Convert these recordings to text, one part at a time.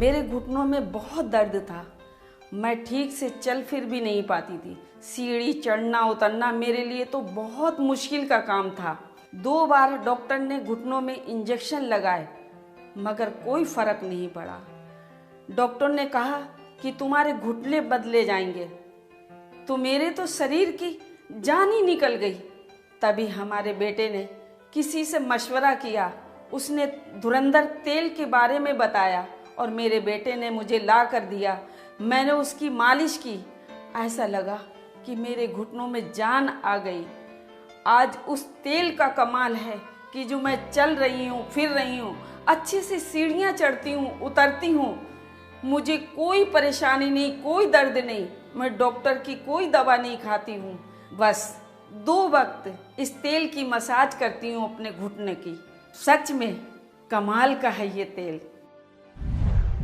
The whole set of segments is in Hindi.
मेरे घुटनों में बहुत दर्द था। मैं ठीक से चल फिर भी नहीं पाती थी। सीढ़ी चढ़ना उतरना मेरे लिए तो बहुत मुश्किल का काम था। 2 बार डॉक्टर ने घुटनों में इंजेक्शन लगाए मगर कोई फर्क नहीं पड़ा। डॉक्टर ने कहा कि तुम्हारे घुटने बदले जाएंगे। तो मेरे तो शरीर की जान ही निकल गई। तभी हमारे बेटे ने किसी से मशवरा किया। उसने धुरंधर तेल के बारे में बताया और मेरे बेटे ने मुझे ला कर दिया। मैंने उसकी मालिश की। ऐसा लगा कि मेरे घुटनों में जान आ गई। आज उस तेल का कमाल है कि जो मैं चल रही हूँ, फिर रही हूँ, अच्छे से सीढ़ियाँ चढ़ती हूँ, उतरती हूँ। मुझे कोई परेशानी नहीं, कोई दर्द नहीं। मैं डॉक्टर की कोई दवा नहीं खाती हूँ। बस 2 वक्त इस तेल की मसाज करती हूँ अपने घुटने की। सच में कमाल का है ये तेल।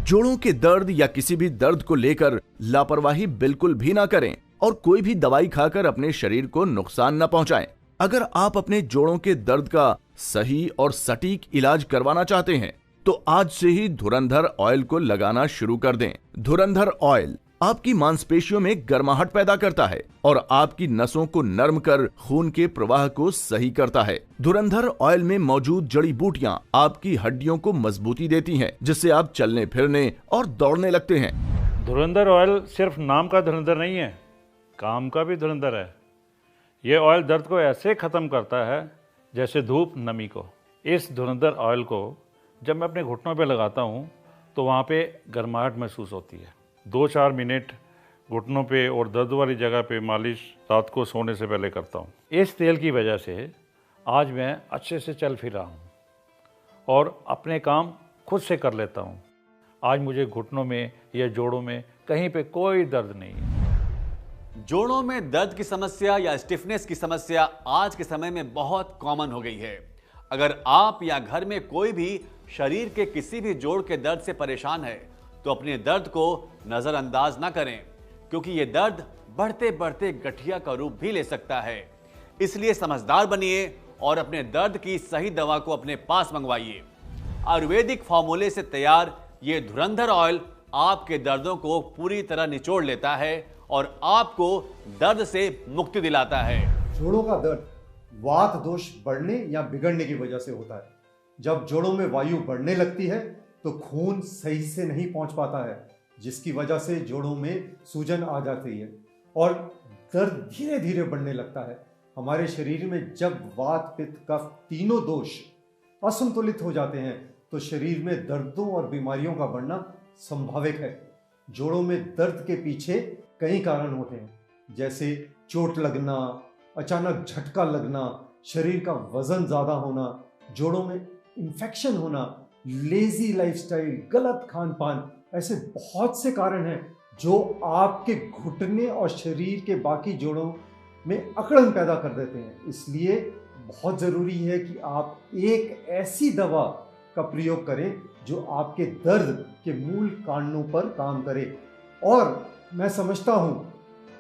जोड़ों के दर्द या किसी भी दर्द को लेकर लापरवाही बिल्कुल भी ना करें और कोई भी दवाई खाकर अपने शरीर को नुकसान न पहुंचाएं। अगर आप अपने जोड़ों के दर्द का सही और सटीक इलाज करवाना चाहते हैं तो आज से ही धुरंधर ऑयल को लगाना शुरू कर दें। धुरंधर ऑयल आपकी मांसपेशियों में गर्माहट पैदा करता है और आपकी नसों को नरम कर खून के प्रवाह को सही करता है। धुरंधर ऑयल में मौजूद जड़ी बूटियां आपकी हड्डियों को मजबूती देती हैं, जिससे आप चलने फिरने और दौड़ने लगते हैं। धुरंधर ऑयल सिर्फ नाम का धुरंधर नहीं है, काम का भी धुरंधर है। ये ऑयल दर्द को ऐसे खत्म करता है जैसे धूप नमी को। इस धुरंधर ऑयल को जब मैं अपने घुटनों पे लगाता हूँ तो वहाँ पे गर्माहट महसूस होती है। 2-4 मिनट घुटनों पे और दर्द वाली जगह पे मालिश रात को सोने से पहले करता हूँ। इस तेल की वजह से आज मैं अच्छे से चल फिर रहा हूँ और अपने काम खुद से कर लेता हूँ। आज मुझे घुटनों में या जोड़ों में कहीं पे कोई दर्द नहीं है। जोड़ों में दर्द की समस्या या स्टिफनेस की समस्या आज के समय में बहुत कॉमन हो गई है। अगर आप या घर में कोई भी शरीर के किसी भी जोड़ के दर्द से परेशान है तो अपने दर्द को नजरअंदाज ना करें, क्योंकि यह दर्द बढ़ते बढ़ते गठिया का रूप भी ले सकता है। इसलिए समझदार बनिए और अपने दर्द की सही दवा को अपने पास मंगवाइए। आयुर्वेदिक फॉर्मूले से तैयार ये धुरंधर ऑयल आपके दर्दों को पूरी तरह निचोड़ लेता है और आपको दर्द से मुक्ति दिलाता है। जोड़ों का दर्द वात दोष बढ़ने या बिगड़ने की वजह से होता है। जब जोड़ों में वायु बढ़ने लगती है तो खून सही से नहीं पहुंच पाता है, जिसकी वजह से जोड़ों में सूजन आ जाती है और दर्द धीरे धीरे बढ़ने लगता है। हमारे शरीर में जब वात पित्त कफ तीनों दोष असंतुलित हो जाते हैं तो शरीर में दर्दों और बीमारियों का बढ़ना संभावित है। जोड़ों में दर्द के पीछे कई कारण होते हैं, जैसे चोट लगना, अचानक झटका लगना, शरीर का वजन ज्यादा होना, जोड़ों में इन्फेक्शन होना, लेजी लाइफस्टाइल, गलत खान पान। ऐसे बहुत से कारण हैं जो आपके घुटने और शरीर के बाकी जोड़ों में अकड़न पैदा कर देते हैं। इसलिए बहुत ज़रूरी है कि आप एक ऐसी दवा का प्रयोग करें जो आपके दर्द के मूल कारणों पर काम करे। और मैं समझता हूं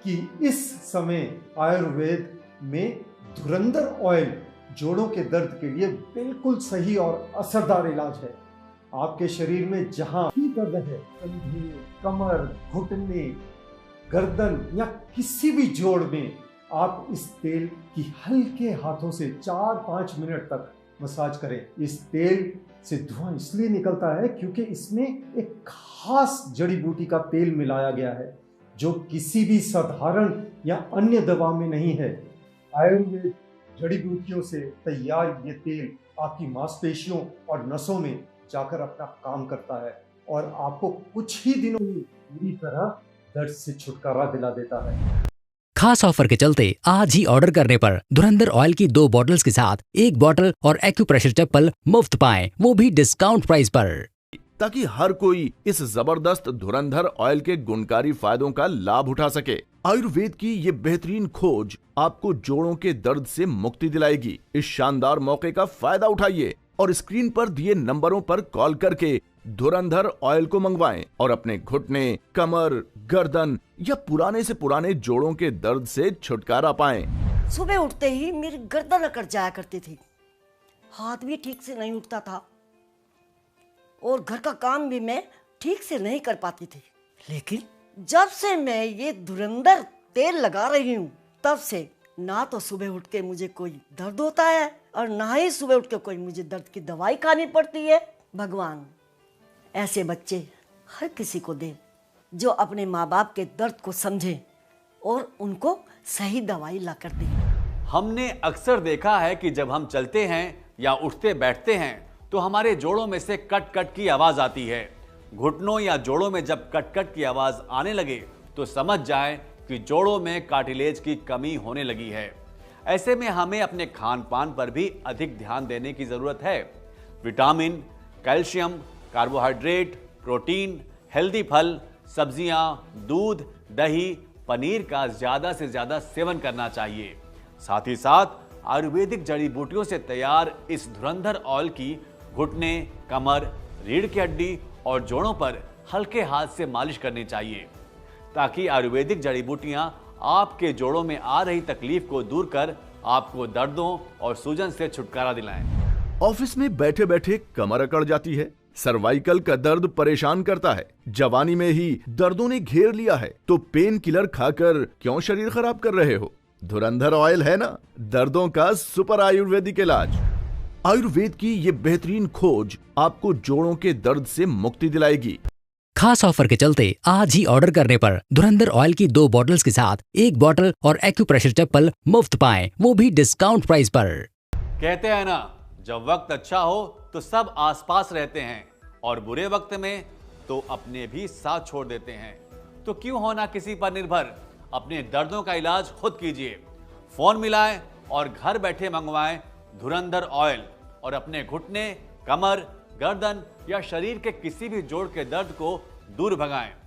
कि इस समय आयुर्वेद में धुरंधर ऑयल जोड़ों के दर्द के लिए बिल्कुल सही और असरदार इलाज है। आपके शरीर में जहां भी दर्द है, कंधे, कमर, घुटने, गर्दन या किसी भी जोड़ में, आप इस तेल की हल्के हाथों से 4-5 मिनट तक मसाज करें। इस तेल से धुआं इसलिए निकलता है क्योंकि इसमें एक खास जड़ी बूटी का तेल मिलाया गया है जो किसी भी साधारण या अन्य दवा में नहीं है। आयुर्वेद जड़ी बूटियों से तैयार ये तेल आपकी मांसपेशियों और नसों में जाकर अपना काम करता है और आपको कुछ ही दिनों में पूरी तरह दर्द से छुटकारा दिला देता है। खास ऑफर के चलते आज ही ऑर्डर करने पर धुरंधर ऑयल की 2 बॉटल्स के साथ 1 बॉटल और एक्यूप्रेशर चप्पल मुफ्त पाएं, वो भी डिस्काउंट प्राइस पर, ताकि हर कोई इस जबरदस्त धुरंधर ऑयल के गुणकारी फायदों का लाभ उठा सके। आयुर्वेद की ये बेहतरीन खोज आपको जोड़ों के दर्द से मुक्ति दिलाएगी। इस शानदार मौके का फायदा उठाइए और स्क्रीन पर दिए नंबरों पर कॉल करके धुरंधर ऑयल को मंगवाएं और अपने घुटने, कमर, गर्दन या पुराने से पुराने जोड़ों के दर्द से छुटकारा पाएं। सुबह उठते ही मेरी गर्दन अकड़ जाया करती थी, हाथ भी ठीक से नहीं उठता था और घर का काम भी मैं ठीक से नहीं कर पाती थी, लेकिन जब से मैं ये धुरंधर तेल लगा रही हूँ तब से ना तो सुबह उठ के मुझे कोई दर्द होता है और ना ही सुबह उठ के कोई मुझे दर्द की दवाई खानी पड़ती है। भगवान ऐसे बच्चे हर किसी को दे जो अपने माँ बाप के दर्द को समझे और उनको सही दवाई ला कर दे। हमने अक्सर देखा है कि जब हम चलते हैं या उठते बैठते हैं तो हमारे जोड़ों में से कट कट की आवाज आती है। घुटनों या जोड़ों में जब कट कट की आवाज आने लगे तो समझ जाएं कि जोड़ों में कार्टिलेज की कमी होने लगी है। ऐसे में हमें अपने खान पान पर भी अधिक ध्यान देने की जरूरत है। Vitamin, calcium, carbohydrate, protein, healthy फल, सब्जियां, दूध, दही, पनीर का ज्यादा से ज्यादा सेवन करना चाहिए। साथ ही साथ आयुर्वेदिक जड़ी बूटियों से तैयार इस धुरंधर ऑयल की घुटने, कमर, रीढ़ की हड्डी और जोड़ों पर हल्के हाथ से मालिश करनी चाहिए ताकि आयुर्वेदिक जड़ी बूटियां आपके जोड़ों में आ रही तकलीफ को दूर कर आपको दर्दों और सूजन से छुटकारा दिलाएं। ऑफिस में बैठे बैठे कमर अकड़ जाती है, सर्वाइकल का दर्द परेशान करता है, जवानी में ही दर्दों ने घेर लिया है, तो पेन किलर खाकर क्यों शरीर खराब कर रहे हो? धुरंधर ऑयल है ना दर्दों का सुपर आयुर्वेदिक इलाज। आयुर्वेद की ये बेहतरीन खोज आपको जोड़ों के दर्द से मुक्ति दिलाएगी। खास ऑफर के चलते आज ही ऑर्डर करने पर धुरंधर ऑयल की 2 बॉटल्स के साथ 1 बॉटल और एक्यूप्रेशर चप्पल मुफ्त पाएं, वो भी डिस्काउंट प्राइस पर। कहते हैं ना, जब वक्त अच्छा हो तो सब आसपास रहते हैं और बुरे वक्त में तो अपने भी साथ छोड़ देते हैं। तो क्यों होना किसी पर निर्भर, अपने दर्दों का इलाज खुद कीजिए। फोन मिलाएं और घर बैठे मंगवाएं धुरंधर ऑयल और अपने घुटने, कमर, गर्दन या शरीर के किसी भी जोड़ के दर्द को दूर भगाएं।